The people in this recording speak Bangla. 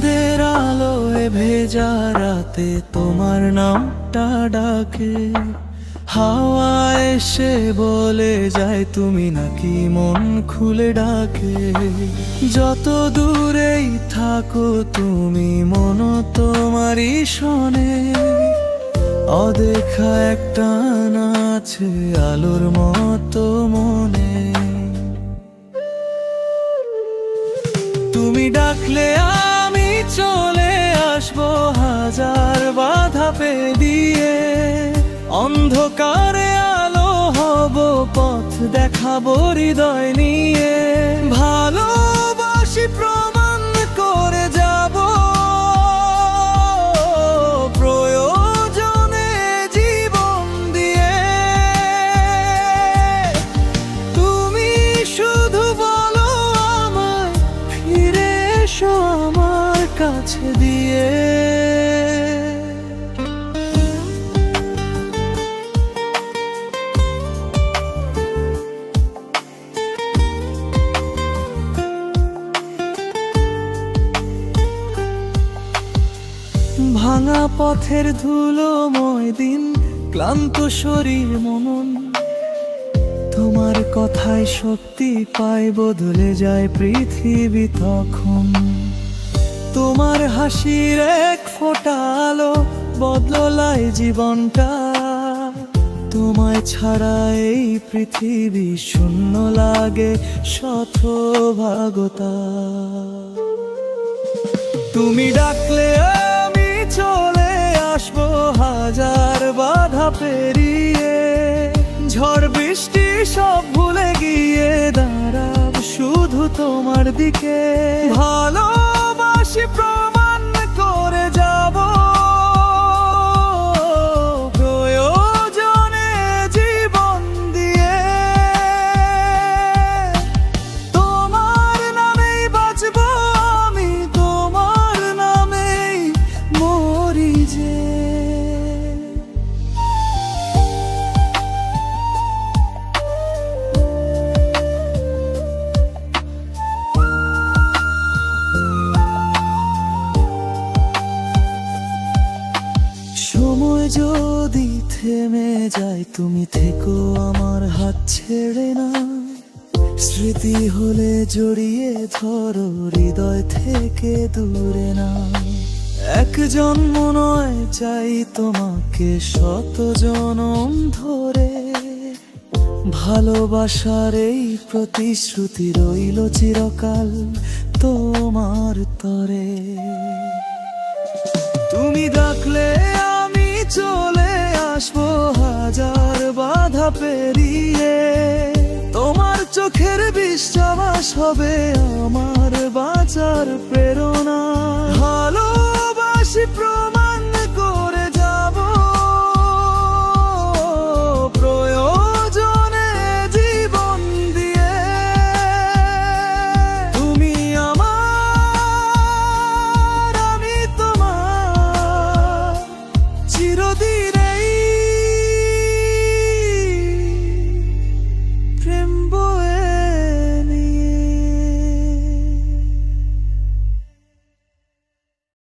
চাঁদের আলোয় ভেজা রাতে তোমার নামটা ডাকে, হাওয়া এসে বলে যায় তুমি নাকি মন খুলে ডাকে। যত দূরেই থাকো তুমি মন তোমারই শোনে, অদেখা একটা না আছে আলোর মতো মনে। তুমি ডাকলে আমি চলে আসবো হাজার বাধা পেরিয়ে, অন্ধকারে আলো হব পথ দেখাবো হৃদয় নিয়ে। ভালোবাসি প্রমাণ করে যাব প্রয়োজনে জীবন দিয়ে। তুমি শুধু বলো আমায় ফিরে এসো আমার কাছে দিয়ে। ভাঙা পথের ধুলোময় দিন, ক্লান্ত শরীর মনন, তোমার কথায় শক্তি পায় বদলে যায় পৃথিবী তখন। তোমার হাসির এক ফোঁটা আলো বদলায় জীবনটা, তোমায় ছাড়া এই পৃথিবী শূন্য লাগে শতভাগতা। তুমি ডাকলে আমি চলে আসবো হাজার বাধা পেরিয়ে, ঝড় বৃষ্টি সব ভুলে গিয়ে দাঁড়াব শুধু তোমার দিকে। ভালোবাসি প্রমাণ করে যাব প্রয়োজনে জীবন দিয়ে। তোমার নামেই বাঁচবো আমি, তোমার নামেই মরি যে। সময় যদি থেমে যায় তুমি থেকো আমার হাত ছেড়ে না, স্মৃতি হলে জড়িয়ে ধরো হৃদয় থেকে দূরে না। এক জন্ম নয় চাই তোমাকে শত জনম ধরে, ভালোবাসার এই প্রতিশ্রুতি রইল চিরকাল তোমার তরে। তুমি ডাকলে আমি চলে আসবো হাজার বাধা পেরিয়ে, তোমার চোখের বিশ্বাস হবে আমার বাঁচার প্রেরণা। ভালোবাসি